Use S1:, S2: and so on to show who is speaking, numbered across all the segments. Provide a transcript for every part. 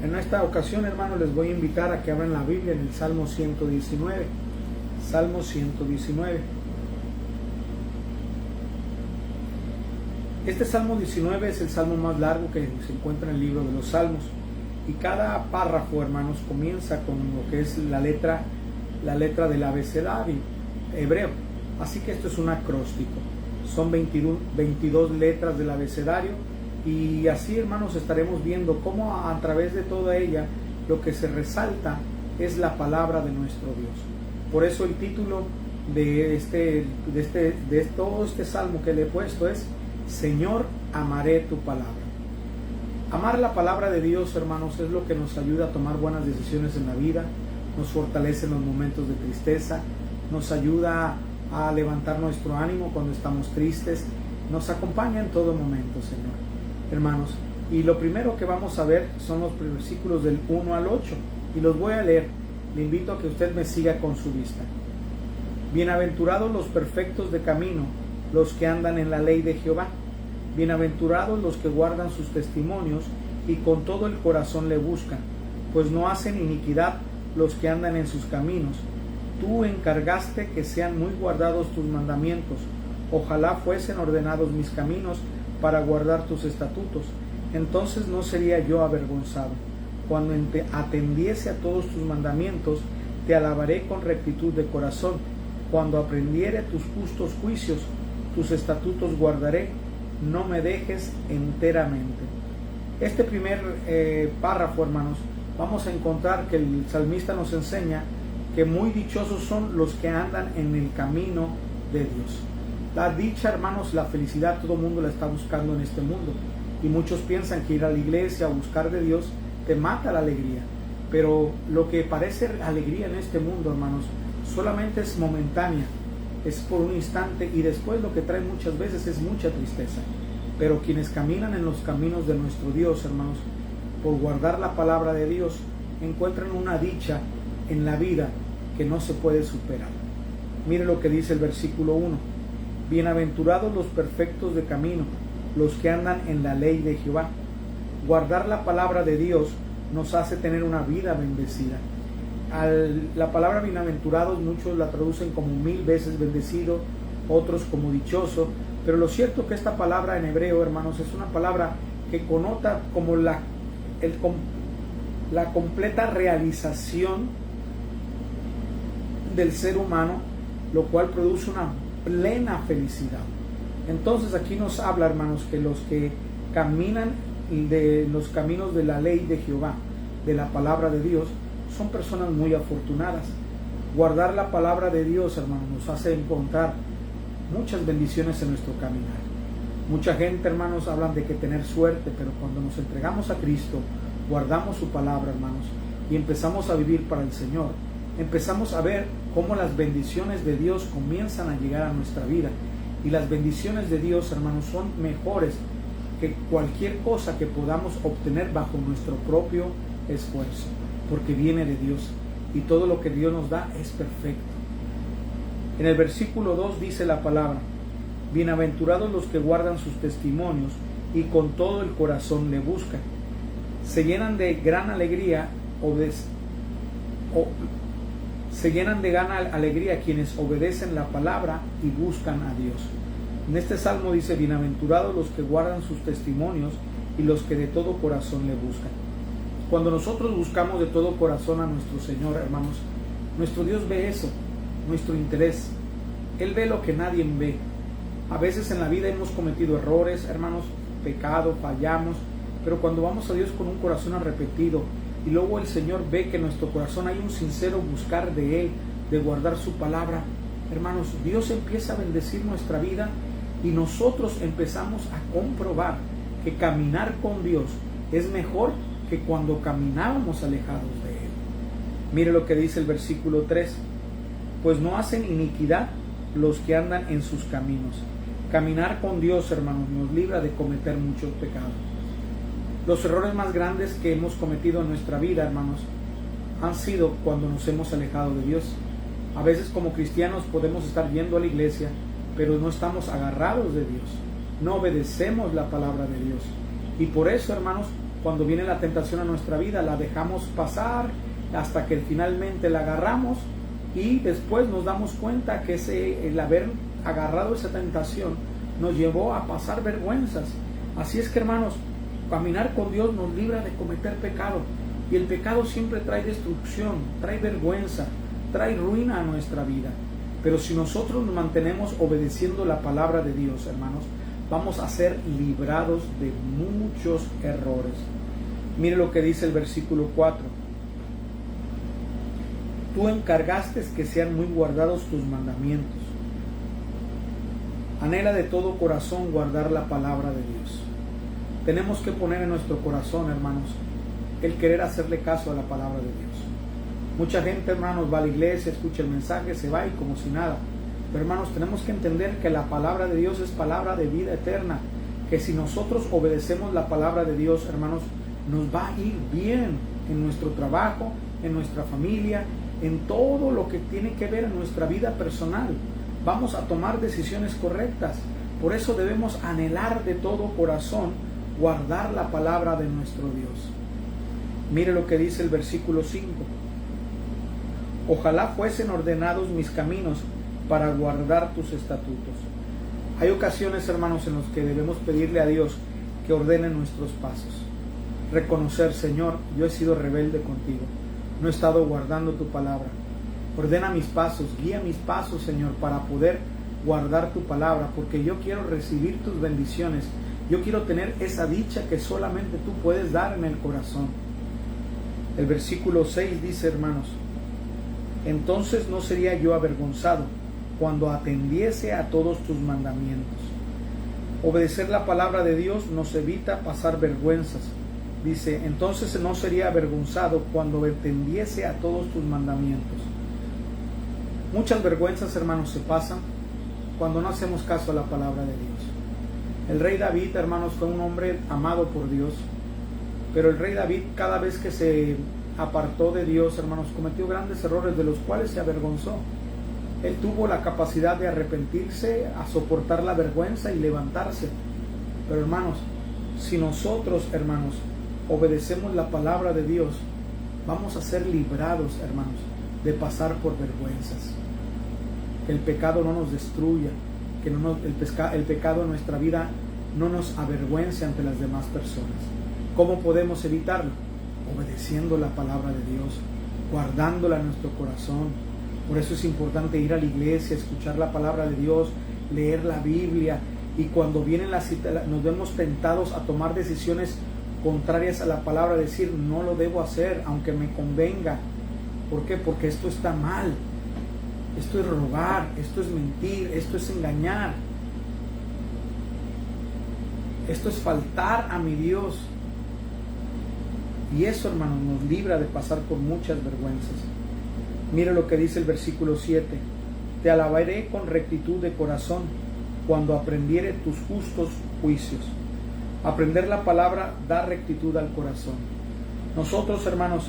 S1: En esta ocasión, hermanos, les voy a invitar a que abran la Biblia en el Salmo 119. Salmo 119. Este Salmo 19 es el salmo más largo que se encuentra en el libro de los Salmos. Y cada párrafo, hermanos, comienza con lo que es la letra del abecedario hebreo. Así que esto es un acróstico. Son 22 letras del abecedario. Y así, hermanos, estaremos viendo cómo a través de toda ella lo que se resalta es la palabra de nuestro Dios. Por eso el título de todo este salmo que le he puesto es Señor, amaré tu palabra. Amar la palabra de Dios, hermanos, es lo que nos ayuda a tomar buenas decisiones en la vida, nos fortalece en los momentos de tristeza, nos ayuda a levantar nuestro ánimo cuando estamos tristes, nos acompaña en todo momento, Señor. Hermanos, y lo primero que vamos a ver son los versículos del 1 al 8, y los voy a leer. Le invito a que usted me siga con su vista. Bienaventurados los perfectos de camino, los que andan en la ley de Jehová. Bienaventurados los que guardan sus testimonios y con todo el corazón le buscan, pues no hacen iniquidad los que andan en sus caminos. Tú encargaste que sean muy guardados tus mandamientos. Ojalá fuesen ordenados mis caminos para guardar tus estatutos. Entonces no sería yo avergonzado. Cuando atendiese a todos tus mandamientos, te alabaré con rectitud de corazón. Cuando aprendiere tus justos juicios, tus estatutos guardaré. No me dejes enteramente. Este primer párrafo, hermanos, vamos a encontrar que el salmista nos enseña que muy dichosos son los que andan en el camino de Dios. La dicha, hermanos, la felicidad, todo el mundo la está buscando en este mundo. Y muchos piensan que ir a la iglesia o buscar de Dios te mata la alegría. Pero lo que parece alegría en este mundo, hermanos, solamente es momentánea. Es por un instante y después lo que trae muchas veces es mucha tristeza. Pero quienes caminan en los caminos de nuestro Dios, hermanos, por guardar la palabra de Dios, encuentran una dicha en la vida que no se puede superar. Mire lo que dice el versículo 1. Bienaventurados los perfectos de camino, los que andan en la ley de Jehová. Guardar la palabra de Dios nos hace tener una vida bendecida. La palabra bienaventurados muchos la traducen como 1000 veces bendecido, otros como dichoso, pero lo cierto es que esta palabra en hebreo, hermanos, es una palabra que connota como la completa realización del ser humano, lo cual produce una plena felicidad. Entonces aquí nos habla, hermanos, que los que caminan de los caminos de la ley de Jehová, de la palabra de Dios, son personas muy afortunadas. Guardar la palabra de Dios, hermanos, nos hace encontrar muchas bendiciones en nuestro caminar. Mucha gente, hermanos, hablan de que tener suerte, pero cuando nos entregamos a Cristo, guardamos su palabra, hermanos, y empezamos a vivir para el Señor, empezamos a ver cómo las bendiciones de Dios comienzan a llegar a nuestra vida. Y las bendiciones de Dios, hermanos, son mejores que cualquier cosa que podamos obtener bajo nuestro propio esfuerzo, porque viene de Dios y todo lo que Dios nos da es perfecto. En el versículo 2 dice la palabra: bienaventurados los que guardan sus testimonios y con todo el corazón le buscan. Se llenan de gran alegría quienes obedecen la palabra y buscan a Dios. En este salmo dice: bienaventurados los que guardan sus testimonios y los que de todo corazón le buscan. Cuando nosotros buscamos de todo corazón a nuestro Señor, hermanos, nuestro Dios ve eso, nuestro interés. Él ve lo que nadie ve. A veces en la vida hemos cometido errores, hermanos, pecado, fallamos, pero cuando vamos a Dios con un corazón arrepentido y luego el Señor ve que en nuestro corazón hay un sincero buscar de Él, de guardar su palabra, hermanos, Dios empieza a bendecir nuestra vida y nosotros empezamos a comprobar que caminar con Dios es mejor que cuando caminábamos alejados de Él. Mire lo que dice el versículo 3. Pues no hacen iniquidad los que andan en sus caminos. Caminar con Dios, hermanos, nos libra de cometer muchos pecados. Los errores más grandes que hemos cometido en nuestra vida, hermanos, han sido cuando nos hemos alejado de Dios. A veces como cristianos podemos estar yendo a la iglesia, pero no estamos agarrados de Dios. No obedecemos la palabra de Dios. Y por eso, hermanos, cuando viene la tentación a nuestra vida, la dejamos pasar hasta que finalmente la agarramos y después nos damos cuenta que el haber agarrado esa tentación nos llevó a pasar vergüenzas. Así es que, hermanos, caminar con Dios nos libra de cometer pecado, y el pecado siempre trae destrucción, trae vergüenza, trae ruina a nuestra vida. Pero si nosotros nos mantenemos obedeciendo la palabra de Dios, hermanos, vamos a ser librados de muchos errores. Mire lo que dice el versículo 4. Tú encargaste que sean muy guardados tus mandamientos. Anhela de todo corazón guardar la palabra de Dios. Tenemos que poner en nuestro corazón, hermanos, el querer hacerle caso a la palabra de Dios. Mucha gente, hermanos, va a la iglesia, escucha el mensaje, se va y como si nada. Pero, hermanos, tenemos que entender que la palabra de Dios es palabra de vida eterna. Que si nosotros obedecemos la palabra de Dios, hermanos, nos va a ir bien en nuestro trabajo, en nuestra familia, en todo lo que tiene que ver en nuestra vida personal. Vamos a tomar decisiones correctas. Por eso debemos anhelar de todo corazón guardar la palabra de nuestro Dios. Mire lo que dice el versículo 5. Ojalá fuesen ordenados mis caminos para guardar tus estatutos. Hay ocasiones, hermanos, en los que debemos pedirle a Dios que ordene nuestros pasos. Reconocer, Señor, yo he sido rebelde contigo, no he estado guardando tu palabra. Ordena mis pasos, guía mis pasos, Señor, para poder guardar tu palabra, porque yo quiero recibir tus bendiciones. Yo quiero tener esa dicha que solamente tú puedes dar en el corazón. El versículo 6 dice, hermanos, entonces no sería yo avergonzado cuando atendiese a todos tus mandamientos. Obedecer la palabra de Dios nos evita pasar vergüenzas. Dice, entonces no sería avergonzado cuando atendiese a todos tus mandamientos. Muchas vergüenzas, hermanos, se pasan cuando no hacemos caso a la palabra de Dios. El rey David, hermanos, fue un hombre amado por Dios, pero el rey David, cada vez que se apartó de Dios, hermanos, cometió grandes errores de los cuales se avergonzó. Él tuvo la capacidad de arrepentirse, a soportar la vergüenza y levantarse. Pero, hermanos, si nosotros, hermanos, obedecemos la palabra de Dios, vamos a ser librados, hermanos, de pasar por vergüenzas. Que el pecado no nos destruya, que el pecado en nuestra vida no nos avergüence ante las demás personas. ¿Cómo podemos evitarlo? Obedeciendo la palabra de Dios, guardándola en nuestro corazón. Por eso es importante ir a la iglesia, escuchar la palabra de Dios, leer la Biblia, y cuando vienen nos vemos tentados a tomar decisiones contrarias a la palabra, decir no lo debo hacer aunque me convenga. ¿Por qué? Porque esto está mal. Esto es robar, esto es mentir, esto es engañar. Esto es faltar a mi Dios. Y eso, hermanos, nos libra de pasar por muchas vergüenzas. Mire lo que dice el versículo 7. Te alabaré con rectitud de corazón cuando aprendiere tus justos juicios. Aprender la palabra da rectitud al corazón. Nosotros, hermanos,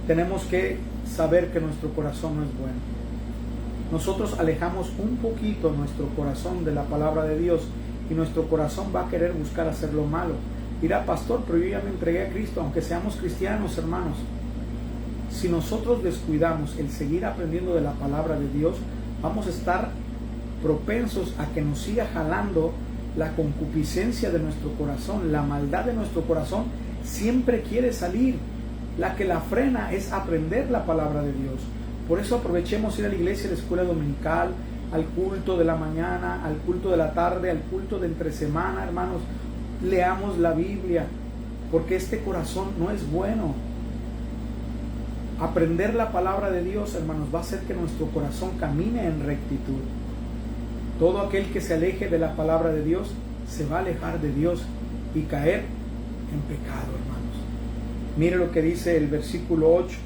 S1: tenemos que saber que nuestro corazón no es bueno. Nosotros alejamos un poquito nuestro corazón de la palabra de Dios y nuestro corazón va a querer buscar hacer lo malo. Dirá, pastor, pero yo ya me entregué a Cristo, aunque seamos cristianos, hermanos. Si nosotros descuidamos el seguir aprendiendo de la palabra de Dios, vamos a estar propensos a que nos siga jalando la concupiscencia de nuestro corazón. La maldad de nuestro corazón siempre quiere salir. La que la frena es aprender la palabra de Dios. Por eso aprovechemos ir a la iglesia, a la escuela dominical, al culto de la mañana, al culto de la tarde, al culto de entre semana, hermanos. Leamos la Biblia, porque este corazón no es bueno. Aprender la palabra de Dios, hermanos, va a hacer que nuestro corazón camine en rectitud. Todo aquel que se aleje de la palabra de Dios se va a alejar de Dios y caer en pecado, hermanos. Mire lo que dice el versículo 8.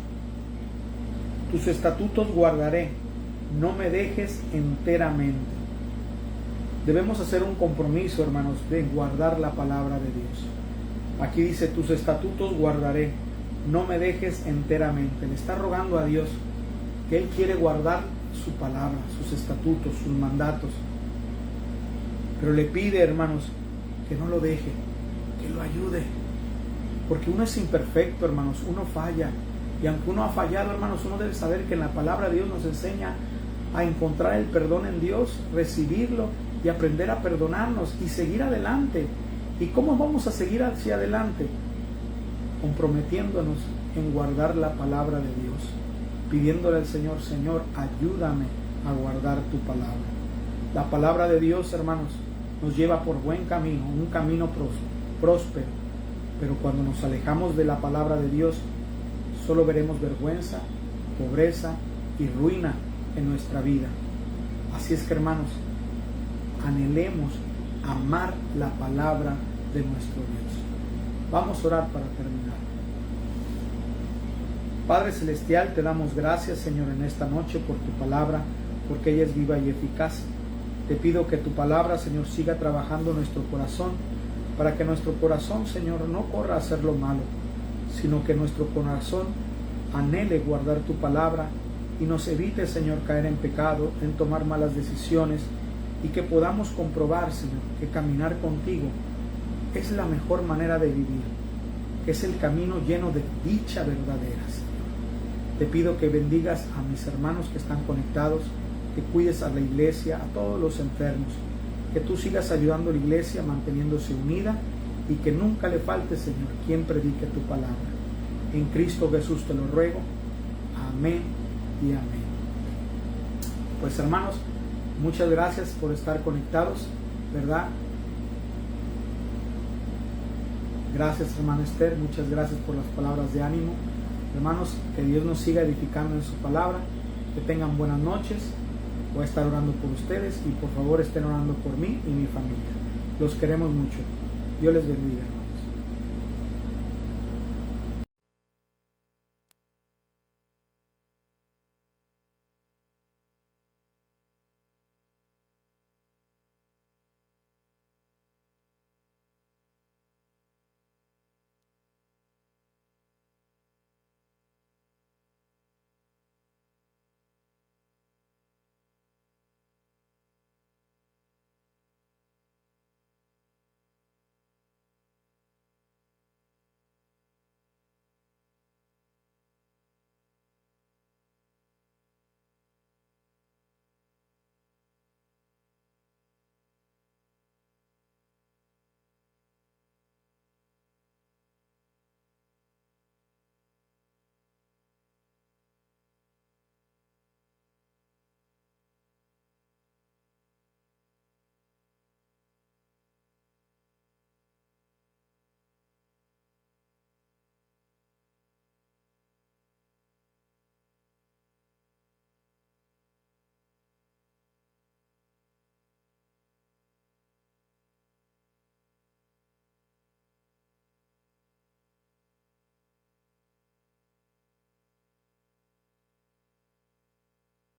S1: Tus estatutos guardaré, no me dejes enteramente. Debemos hacer un compromiso, hermanos, de guardar la palabra de Dios. Aquí dice, tus estatutos guardaré, no me dejes enteramente. Le está rogando a Dios que Él quiere guardar su palabra, sus estatutos, sus mandatos. Pero le pide, hermanos, que no lo deje, que lo ayude, porque uno es imperfecto, hermanos, uno falla. Y aunque uno ha fallado, hermanos, uno debe saber que en la palabra de Dios nos enseña a encontrar el perdón en Dios, recibirlo y aprender a perdonarnos y seguir adelante. ¿Y cómo vamos a seguir hacia adelante? Comprometiéndonos en guardar la palabra de Dios, pidiéndole al Señor, Señor, ayúdame a guardar tu palabra. La palabra de Dios, hermanos, nos lleva por buen camino, un camino próspero. Pero cuando nos alejamos de la palabra de Dios, solo veremos vergüenza, pobreza y ruina en nuestra vida. Así es que, hermanos, anhelemos amar la palabra de nuestro Dios. Vamos a orar para terminar. Padre Celestial, te damos gracias, Señor, en esta noche por tu palabra, porque ella es viva y eficaz. Te pido que tu palabra, Señor, siga trabajando en nuestro corazón, para que nuestro corazón, Señor, no corra a hacer lo malo, sino que nuestro corazón anhele guardar tu palabra y nos evite, Señor, caer en pecado, en tomar malas decisiones, y que podamos comprobar, Señor, que caminar contigo es la mejor manera de vivir, que es el camino lleno de dicha verdadera, Señor. Te pido que bendigas a mis hermanos que están conectados, que cuides a la iglesia, a todos los enfermos, que tú sigas ayudando a la iglesia manteniéndose unida y que nunca le falte, Señor, quien predique tu palabra. En Cristo Jesús te lo ruego. Amén y amén. Pues, hermanos, muchas gracias por estar conectados, ¿verdad? Gracias, hermana Esther, muchas gracias por las palabras de ánimo. Hermanos, que Dios nos siga edificando en su palabra, que tengan buenas noches. Voy a estar orando por ustedes y por favor estén orando por mí y mi familia. Los queremos mucho. Dios les bendiga.